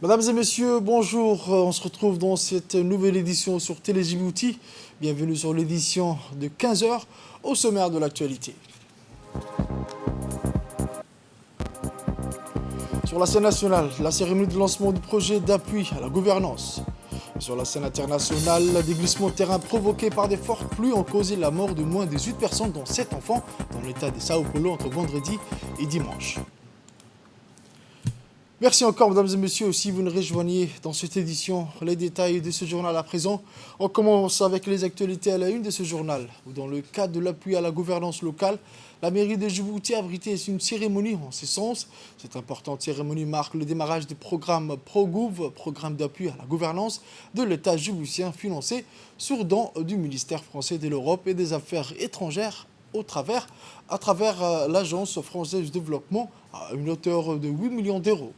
Mesdames et messieurs, bonjour. On se retrouve dans cette nouvelle édition sur Télé Djibouti. Bienvenue sur l'édition de 15 heures au sommaire de l'actualité. Sur la scène nationale, la cérémonie de lancement du projet d'appui à la gouvernance. Sur la scène internationale, des glissements de terrain provoqués par des fortes pluies ont causé la mort de moins de 18 personnes, dont 7 enfants, dans l'état de Sao Paulo entre vendredi et dimanche. Merci encore, mesdames et messieurs, si vous nous rejoignez dans cette édition. Les détails de ce journal à présent. On commence avec les actualités à la une de ce journal, où dans le cadre de l'appui à la gouvernance locale, la mairie de Djibouti a abrité une cérémonie en ce sens. Cette importante cérémonie marque le démarrage du programme ProGouv, programme d'appui à la gouvernance de l'État djiboutien financé sur don du ministère français de l'Europe et des Affaires étrangères à travers l'Agence française de développement à une hauteur de 8 millions d'euros.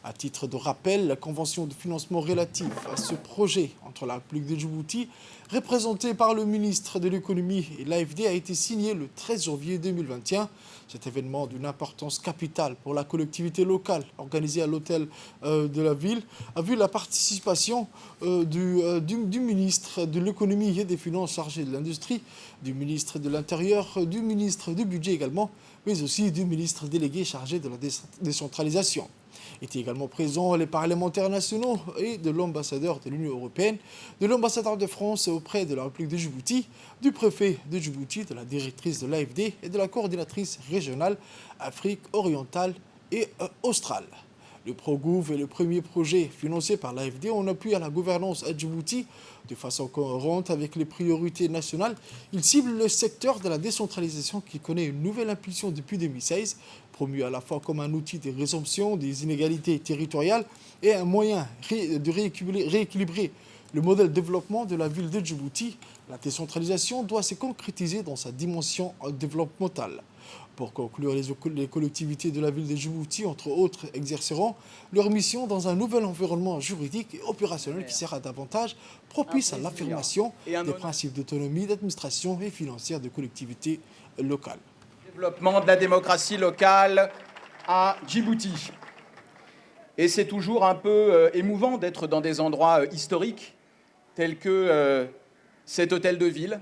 À titre de rappel, la convention de financement relative à ce projet entre la République de Djibouti, représentée par le ministre de l'économie et l'AFD, a été signée le 13 janvier 2021. Cet événement d'une importance capitale pour la collectivité locale, organisé à l'hôtel de la ville, a vu la participation du ministre de l'économie et des finances chargé de l'industrie, du ministre de l'Intérieur, du ministre du budget également, mais aussi du ministre délégué chargé de la décentralisation. Étaient également présents les parlementaires nationaux et de l'ambassadeur de l'Union européenne, de l'ambassadeur de France auprès de la République de Djibouti, du préfet de Djibouti, de la directrice de l'AFD et de la coordinatrice régionale Afrique orientale et australe. Le ProGouv est le premier projet financé par l'AFD en appui à la gouvernance à Djibouti. De façon cohérente avec les priorités nationales, il cible le secteur de la décentralisation qui connaît une nouvelle impulsion depuis 2016, promu à la fois comme un outil de résorption des inégalités territoriales et un moyen de rééquilibrer le modèle de développement de la ville de Djibouti. La décentralisation doit se concrétiser dans sa dimension développementale. Pour conclure, les collectivités de la ville de Djibouti, entre autres, exerceront leur mission dans un nouvel environnement juridique et opérationnel qui sera davantage propice à l'affirmation des principes d'autonomie, d'administration et financière de collectivités locales. Développement de la démocratie locale à Djibouti. Et c'est toujours un peu émouvant d'être dans des endroits historiques tels que cet hôtel de ville,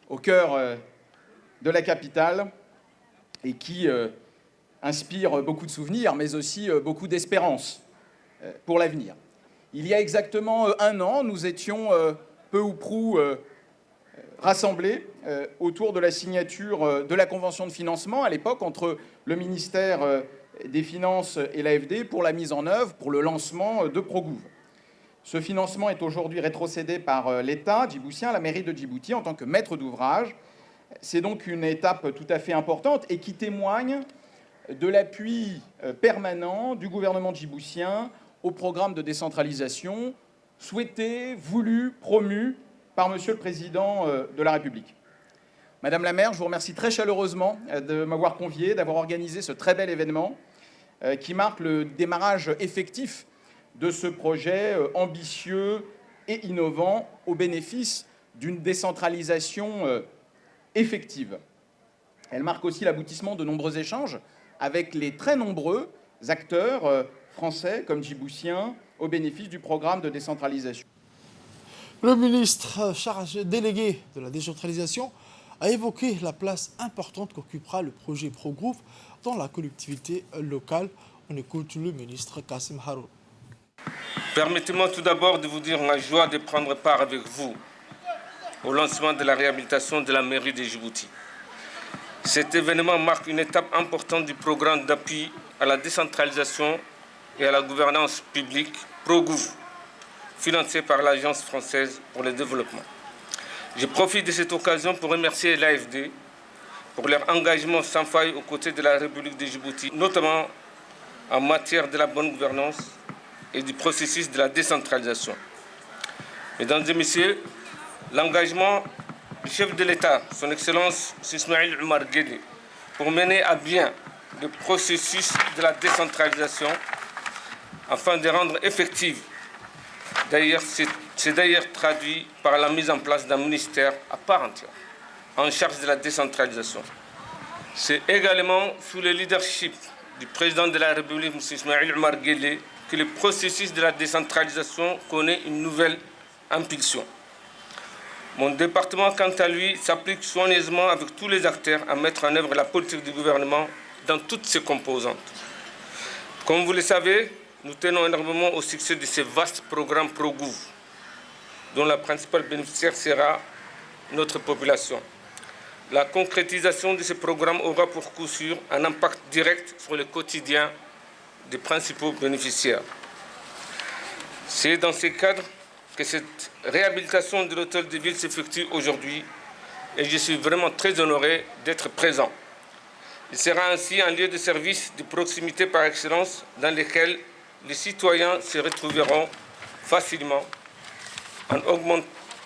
au cœur de la capitale, et qui inspire beaucoup de souvenirs, mais aussi beaucoup d'espérance pour l'avenir. Il y a exactement un an, nous étions peu ou prou rassemblés autour de la signature de la convention de financement, à l'époque, entre le ministère des Finances et l'AFD pour la mise en œuvre, pour le lancement de ProGouv. Ce financement est aujourd'hui rétrocédé par l'État djiboutien, la mairie de Djibouti, en tant que maître d'ouvrage. C'est donc une étape tout à fait importante et qui témoigne de l'appui permanent du gouvernement djiboutien au programme de décentralisation souhaité, voulu, promu par Monsieur le Président de la République. Madame la maire, je vous remercie très chaleureusement de m'avoir convié, d'avoir organisé ce très bel événement qui marque le démarrage effectif de ce projet ambitieux et innovant au bénéfice d'une décentralisation effective. Elle marque aussi l'aboutissement de nombreux échanges avec les très nombreux acteurs français comme djiboutiens au bénéfice du programme de décentralisation. Le ministre délégué de la décentralisation a évoqué la place importante qu'occupera le projet ProGouv dans la collectivité locale. On écoute le ministre Kassim Haroun. Permettez-moi tout d'abord de vous dire ma joie de prendre part avec vous au lancement de la réhabilitation de la mairie de Djibouti. Cet événement marque une étape importante du programme d'appui à la décentralisation et à la gouvernance publique ProGouv, financé par l'Agence française pour le développement. Je profite de cette occasion pour remercier l'AFD pour leur engagement sans faille aux côtés de la République de Djibouti, notamment en matière de la bonne gouvernance et du processus de la décentralisation. Mesdames et messieurs, l'engagement du chef de l'État, son Excellence Ismaïl Omar Guelleh, pour mener à bien le processus de la décentralisation afin de rendre effective. C'est d'ailleurs traduit par la mise en place d'un ministère à part entière en charge de la décentralisation. C'est également sous le leadership du président de la République, M. Ismaïl Omar Guelleh, que le processus de la décentralisation connaît une nouvelle impulsion. Mon département, quant à lui, s'applique soigneusement avec tous les acteurs à mettre en œuvre la politique du gouvernement dans toutes ses composantes. Comme vous le savez, nous tenons énormément au succès de ce vaste programme ProGouv, dont la principale bénéficiaire sera notre population. La concrétisation de ce programme aura pour coup sûr un impact direct sur le quotidien des principaux bénéficiaires. C'est dans ce cadre que cette réhabilitation de l'hôtel de ville s'effectue aujourd'hui et je suis vraiment très honoré d'être présent. Il sera ainsi un lieu de service de proximité par excellence dans lequel les citoyens se retrouveront facilement.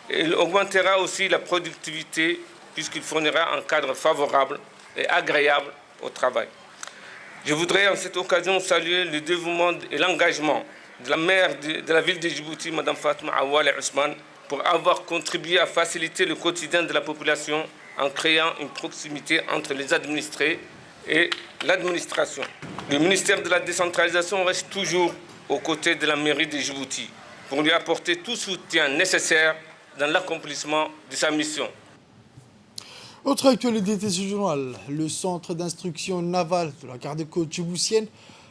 Il augmentera aussi la productivité puisqu'il fournira un cadre favorable et agréable au travail. Je voudrais en cette occasion saluer le dévouement et l'engagement de la maire de la ville de Djibouti, Mme Fatma Awale Ousmane, pour avoir contribué à faciliter le quotidien de la population en créant une proximité entre les administrés et l'administration. Le ministère de la décentralisation reste toujours aux côtés de la mairie de Djibouti pour lui apporter tout soutien nécessaire dans l'accomplissement de sa mission. Autre actualité de ce journal, le centre d'instruction navale de la garde-côte djiboutienne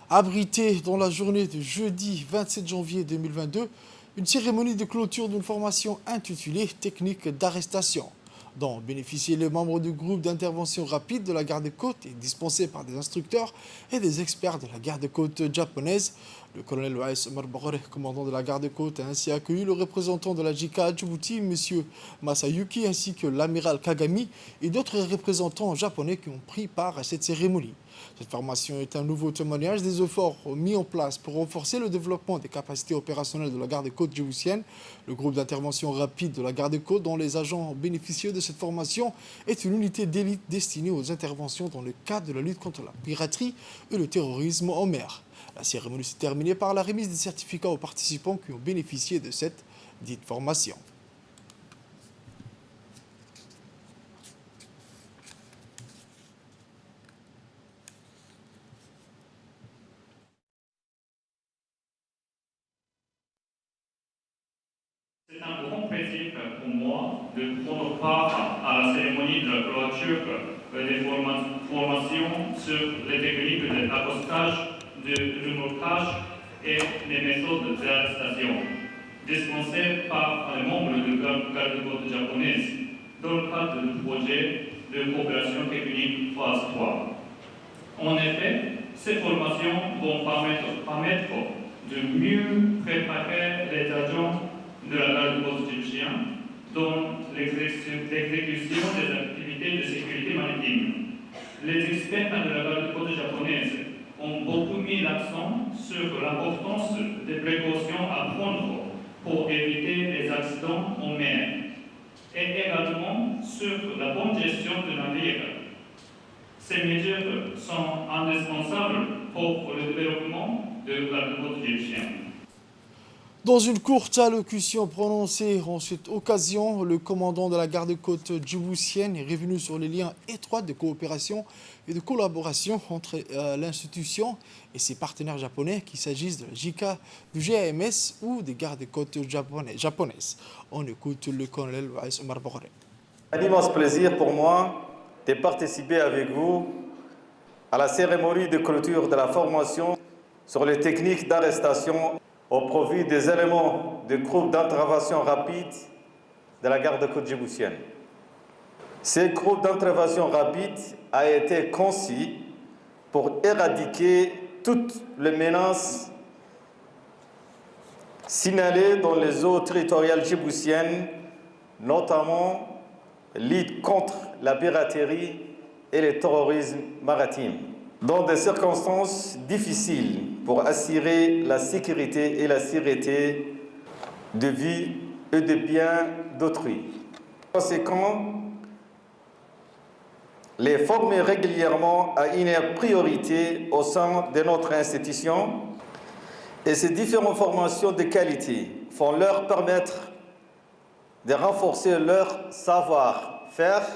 a abrité dans la journée de jeudi 27 janvier 2022 une cérémonie de clôture d'une formation intitulée « Technique d'arrestation » dont bénéficiaient les membres du groupe d'intervention rapide de la garde-côte et dispensés par des instructeurs et des experts de la garde-côte japonaise. Le colonel Waïs Omar Boghore, commandant de la garde-côte, a ainsi accueilli le représentant de la JICA à Djibouti, M. Masayuki, ainsi que l'amiral Kagami et d'autres représentants japonais qui ont pris part à cette cérémonie. Cette formation est un nouveau témoignage des efforts mis en place pour renforcer le développement des capacités opérationnelles de la garde-côte djiboutienne. Le groupe d'intervention rapide de la garde-côte, dont les agents bénéficieux de cette formation, est une unité d'élite destinée aux interventions dans le cadre de la lutte contre la piraterie et le terrorisme en mer. La cérémonie s'est terminée par la remise des certificats aux participants qui ont bénéficié de cette dite formation. C'est un grand plaisir pour moi de prendre part à la cérémonie de la clôture des formations sur les techniques d'accostage, de remorquage et les méthodes d'arrestation, dispensées par les membres de la garde-côte japonaise dans le cadre du projet de coopération technique phase 3. En effet, ces formations vont permettre de mieux préparer les agents de la garde-côte djiboutienne dans l'exécution des activités de sécurité maritime. Les experts de la garde-côte japonaise ont beaucoup mis l'accent sur l'importance des précautions à prendre pour éviter les accidents en mer et également sur la bonne gestion du navire. Ces mesures sont indispensables pour le développement de la garde-côte djiboutienne. Dans une courte allocution prononcée en cette occasion, le commandant de la garde-côte djiboutienne est revenu sur les liens étroits de coopération et de collaboration entre l'institution et ses partenaires japonais, qu'il s'agisse de la JICA, du GAMS ou des gardes-côtes japonaises. On écoute le colonel Waïs Omar Boghore. Un immense plaisir pour moi de participer avec vous à la cérémonie de clôture de la formation sur les techniques d'arrestation au profit des éléments du groupe d'intervention rapide de la garde-côte djiboutienne. Ce groupe d'intervention rapide a été conçu pour éradiquer toutes les menaces signalées dans les eaux territoriales djiboutiennes, notamment lutte contre la piraterie et le terrorisme maritime, dans des circonstances difficiles pour assurer la sécurité et la sûreté de vie et de biens d'autrui. Par conséquent, les former régulièrement a une priorité au sein de notre institution et ces différentes formations de qualité vont leur permettre de renforcer leur savoir-faire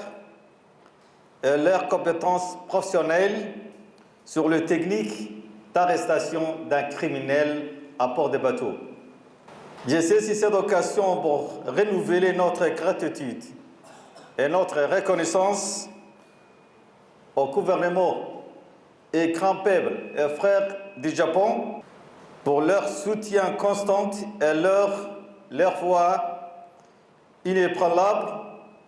et leurs compétences professionnelles sur les techniques d'arrestation d'un criminel à port des bateaux. Je saisis cette occasion pour renouveler notre gratitude et notre reconnaissance au gouvernement et grand peuple et frères du Japon pour leur soutien constant et leur foi inébranlable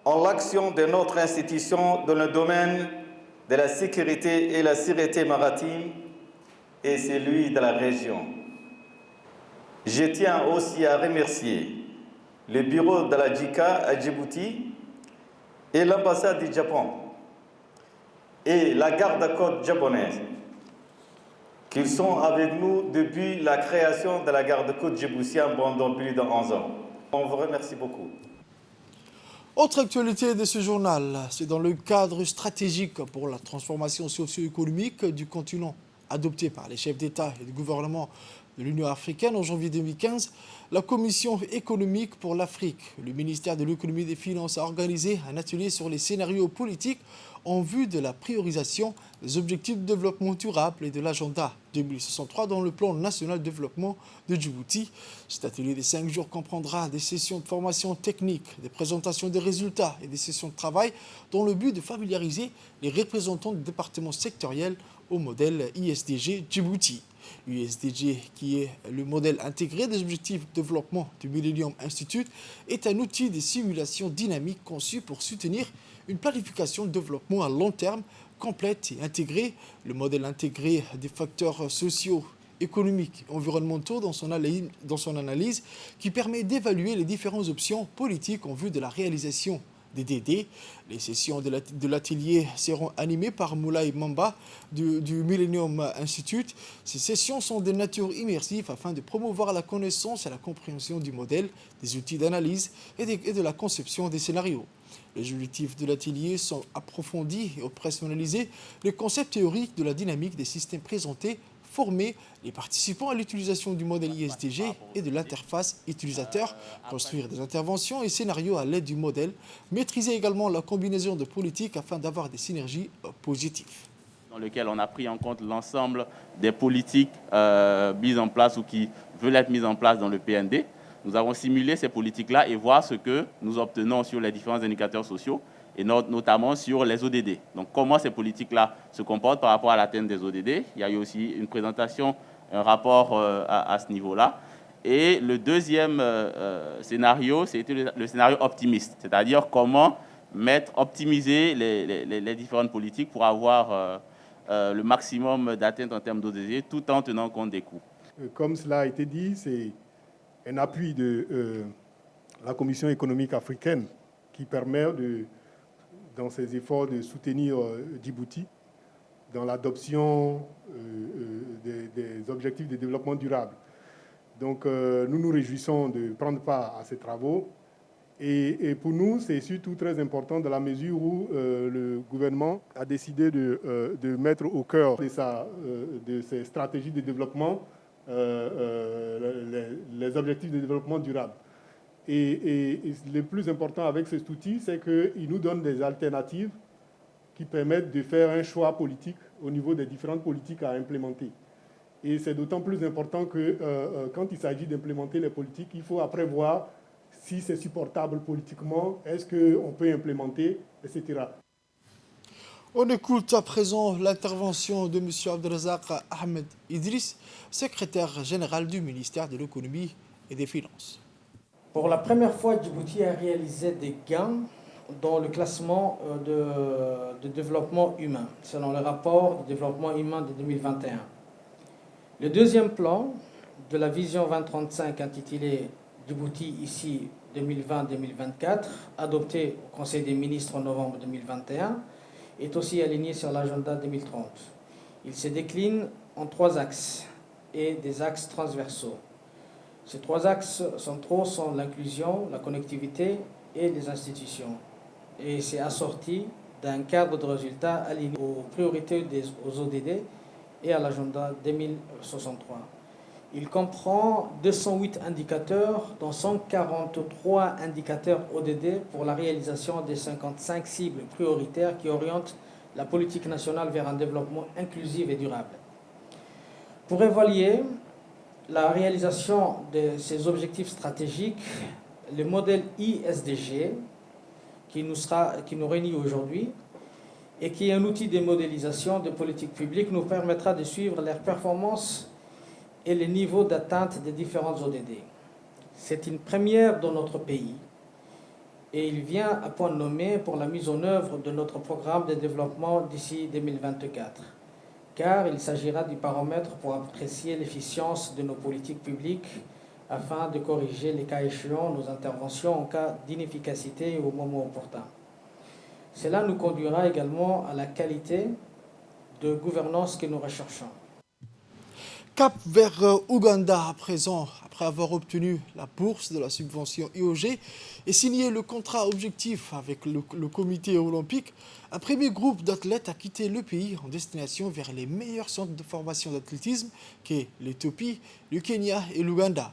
en l'action de notre institution dans le domaine de la sécurité et la sûreté maritime et celui de la région. Je tiens aussi à remercier le bureau de la JICA à Djibouti et l'ambassade du Japon et la garde-côte japonaise, qu'ils sont avec nous depuis la création de la garde-côte djiboutienne pendant plus de 11 ans. On vous remercie beaucoup. Autre actualité de ce journal, c'est dans le cadre stratégique pour la transformation socio-économique du continent adopté par les chefs d'État et de gouvernement de l'Union africaine en janvier 2015, la Commission économique pour l'Afrique, le ministère de l'économie et des finances a organisé un atelier sur les scénarios politiques en vue de la priorisation des objectifs de développement durable et de l'agenda 2063 dans le plan national de développement de Djibouti. Cet atelier de 5 jours comprendra des sessions de formation technique, des présentations des résultats et des sessions de travail dans le but de familiariser les représentants des départements sectoriels au modèle ISDG Djibouti. L'USDG, qui est le modèle intégré des objectifs de développement du Millennium Institute, est un outil de simulation dynamique conçu pour soutenir une planification de développement à long terme complète et intégrée. Le modèle intégré des facteurs sociaux, économiques et environnementaux dans son analyse qui permet d'évaluer les différentes options politiques en vue de la réalisation des DD. Les sessions de l'atelier seront animées par Moulay Mamba du Millennium Institute. Ces sessions sont de nature immersive afin de promouvoir la connaissance et la compréhension du modèle, des outils d'analyse et de la conception des scénarios. Les objectifs de l'atelier sont approfondis et opérationnaliser les concepts théoriques de la dynamique des systèmes présentés, former les participants à l'utilisation du modèle ISDG et de l'interface utilisateur, construire des interventions et scénarios à l'aide du modèle, maîtriser également la combinaison de politiques afin d'avoir des synergies positives. Dans lequel on a pris en compte l'ensemble des politiques mises en place ou qui veulent être mises en place dans le PND. Nous avons simulé ces politiques-là et voir ce que nous obtenons sur les différents indicateurs sociaux et notamment sur les ODD. Donc, comment ces politiques-là se comportent par rapport à l'atteinte des ODD. Il y a eu aussi une présentation, un rapport à ce niveau-là. Et le deuxième scénario, c'était le scénario optimiste, c'est-à-dire comment optimiser les différentes politiques pour avoir le maximum d'atteinte en termes d'ODD tout en tenant compte des coûts. Comme cela a été dit, c'est un appui de la Commission économique africaine qui permet dans ses efforts de soutenir Djibouti dans l'adoption des objectifs de développement durable. Donc, nous nous réjouissons de prendre part à ces travaux. Et pour nous, c'est surtout très important dans la mesure où le gouvernement a décidé de mettre au cœur de ses stratégies de développement les objectifs de développement durable. Et le plus important avec cet outil, c'est qu'il nous donne des alternatives qui permettent de faire un choix politique au niveau des différentes politiques à implémenter. Et c'est d'autant plus important que quand il s'agit d'implémenter les politiques, il faut après voir si c'est supportable politiquement, est-ce qu'on peut implémenter, etc. On écoute à présent l'intervention de M. Abdelrazak Ahmed Idriss, secrétaire général du ministère de l'économie et des finances. Pour la première fois, Djibouti a réalisé des gains dans le classement de développement humain, selon le rapport de développement humain de 2021. Le deuxième plan de la vision 2035 intitulé Djibouti ici 2020-2024, adopté au Conseil des ministres en novembre 2021, est aussi aligné sur l'agenda 2030. Il se décline en 3 axes et des axes transversaux. Ces 3 axes centraux sont l'inclusion, la connectivité et les institutions. Et c'est assorti d'un cadre de résultats aligné aux priorités aux ODD et à l'agenda 2063. Il comprend 208 indicateurs, dont 143 indicateurs ODD pour la réalisation des 55 cibles prioritaires qui orientent la politique nationale vers un développement inclusif et durable. Pour évaluer la réalisation de ces objectifs stratégiques, le modèle ISDG, qui nous réunit aujourd'hui, et qui est un outil de modélisation de politique publique, nous permettra de suivre leurs performances et les niveaux d'atteinte des différentes ODD. C'est une première dans notre pays et il vient à point nommé pour la mise en œuvre de notre programme de développement d'ici 2024, car il s'agira du paramètre pour apprécier l'efficience de nos politiques publiques afin de corriger les cas échéants nos interventions en cas d'inefficacité au moment opportun. Cela nous conduira également à la qualité de gouvernance que nous recherchons. Cap vers Ouganda à présent, après avoir obtenu la bourse de la subvention IOG et signé le contrat objectif avec le comité olympique, un premier groupe d'athlètes a quitté le pays en destination vers les meilleurs centres de formation d'athlétisme qu'est l'Éthiopie, le Kenya et l'Ouganda.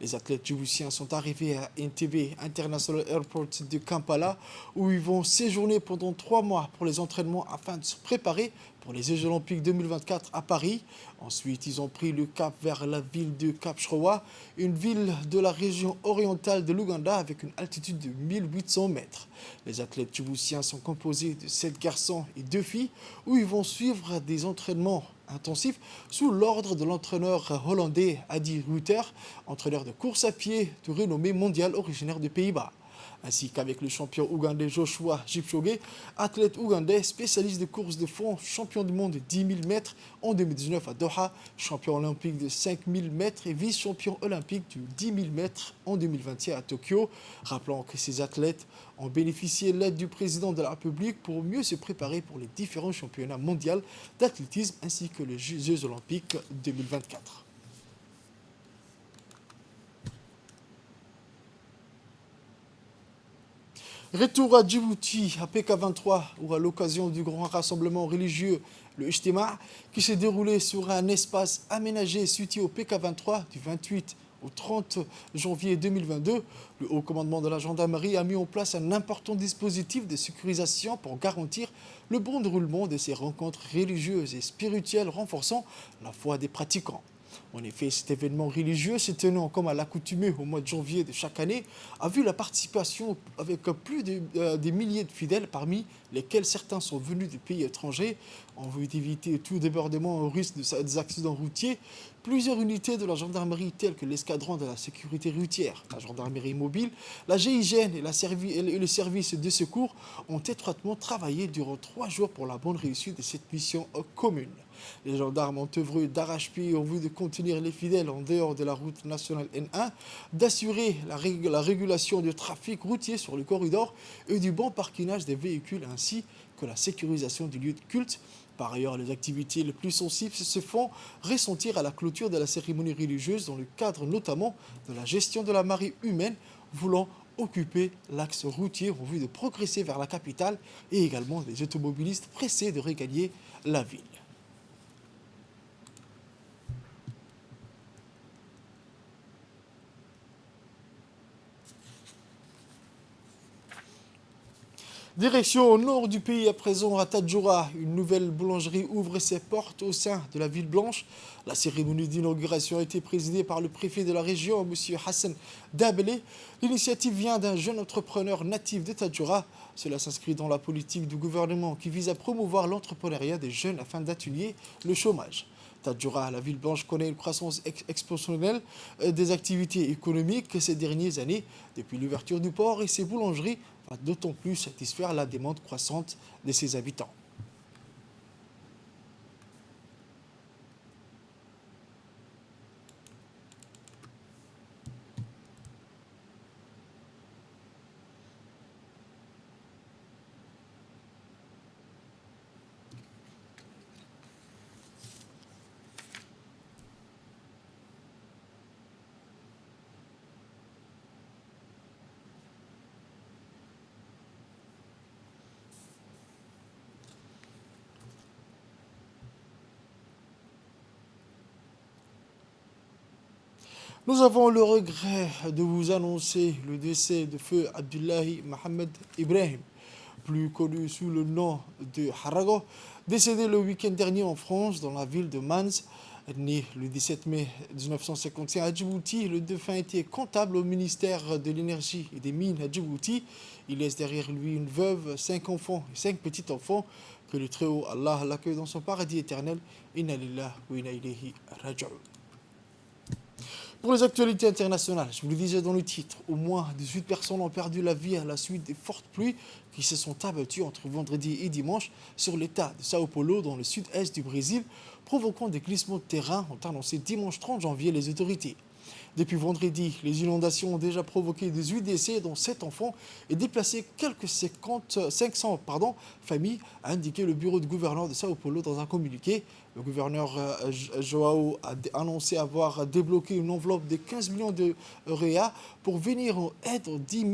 Les athlètes djiboutiens sont arrivés à Entebbe International Airport de Kampala où ils vont séjourner pendant 3 mois pour les entraînements afin de se préparer pour les Jeux Olympiques 2024 à Paris. Ensuite, ils ont pris le cap vers la ville de Kapchorwa, une ville de la région orientale de l'Ouganda avec une altitude de 1800 mètres. Les athlètes djiboutiens sont composés de 7 garçons et 2 filles où ils vont suivre des entraînements intensifs sous l'ordre de l'entraîneur hollandais Adi Ruiter, entraîneur de course à pied de renommée mondiale originaire des Pays-Bas. Ainsi qu'avec le champion ougandais Joshua Kipchoge, athlète ougandais spécialiste de course de fond, champion du monde de 10 000 mètres en 2019 à Doha, champion olympique de 5 000 mètres et vice-champion olympique du 10 000 mètres en 2021 à Tokyo. Rappelons que ces athlètes ont bénéficié de l'aide du président de la République pour mieux se préparer pour les différents championnats mondiaux d'athlétisme ainsi que les Jeux olympiques 2024. Retour à Djibouti, à PK23, où à l'occasion du grand rassemblement religieux, le Ijtima, qui s'est déroulé sur un espace aménagé situé au PK23 du 28 au 30 janvier 2022, le haut commandement de la gendarmerie a mis en place un important dispositif de sécurisation pour garantir le bon déroulement de ces rencontres religieuses et spirituelles renforçant la foi des pratiquants. En effet, cet événement religieux, se tenant comme à l'accoutumée au mois de janvier de chaque année, a vu la participation avec plus des milliers de fidèles, parmi lesquels certains sont venus des pays étrangers. En vue d'éviter tout débordement au risque des accidents routiers, plusieurs unités de la gendarmerie telles que l'escadron de la sécurité routière, la gendarmerie mobile, la GIGN et le service de secours ont étroitement travaillé durant 3 jours pour la bonne réussite de cette mission commune. Les gendarmes ont œuvré d'arrache-pied en vue de contenir les fidèles en dehors de la route nationale N1, d'assurer la régulation du trafic routier sur le corridor et du bon parquinage des véhicules ainsi que la sécurisation du lieu de culte. Par ailleurs, les activités les plus sensibles se font ressentir à la clôture de la cérémonie religieuse dans le cadre notamment de la gestion de la marée humaine voulant occuper l'axe routier en vue de progresser vers la capitale et également des automobilistes pressés de regagner la ville. Direction au nord du pays à présent, à Tadjoura, une nouvelle boulangerie ouvre ses portes au sein de la ville blanche. La cérémonie d'inauguration a été présidée par le préfet de la région, M. Hassan Dabele. L'initiative vient d'un jeune entrepreneur natif de Tadjoura. Cela s'inscrit dans la politique du gouvernement qui vise à promouvoir l'entrepreneuriat des jeunes afin d'atténuer le chômage. Tadjoura, la ville blanche, connaît une croissance exponentielle des activités économiques ces dernières années. Depuis l'ouverture du port et ses boulangeries va d'autant plus satisfaire la demande croissante de ses habitants. Nous avons le regret de vous annoncer le décès de feu Abdullahi Mohamed Ibrahim, plus connu sous le nom de Harago, décédé le week-end dernier en France, dans la ville de Mans. Né le 17 mai 1951 à Djibouti, le défunt était comptable au ministère de l'énergie et des mines à Djibouti. Il laisse derrière lui une veuve, 5 enfants et 5 petits-enfants. Que le Très-Haut Allah l'accueille dans son paradis éternel. Inna lillahi wa inna ilayhi raji'un. Pour les actualités internationales, je vous le disais dans le titre, au moins 18 personnes ont perdu la vie à la suite des fortes pluies qui se sont abattues entre vendredi et dimanche sur l'état de Sao Paulo dans le sud-est du Brésil, provoquant des glissements de terrain, ont annoncé dimanche 30 janvier les autorités. Depuis vendredi, les inondations ont déjà provoqué 18 décès, dont 7 enfants, et déplacé quelques 500 familles, a indiqué le bureau du gouverneur de Sao Paulo dans un communiqué. Le gouverneur João a annoncé avoir débloqué une enveloppe de 15 millions de réals pour venir en aide aux 10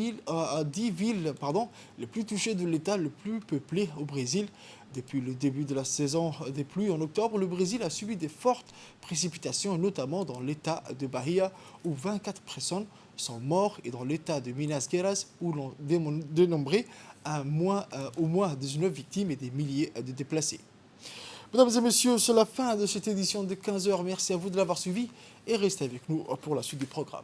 villes les plus touchées de l'État le plus peuplé au Brésil. Depuis le début de la saison des pluies en octobre, le Brésil a subi de fortes précipitations, notamment dans l'état de Bahia, où 24 personnes sont mortes, et dans l'état de Minas Gerais, où l'on dénombré au moins 19 victimes et des milliers de déplacés. Mesdames et messieurs, c'est la fin de cette édition de 15h. Merci à vous de l'avoir suivi et restez avec nous pour la suite du programme.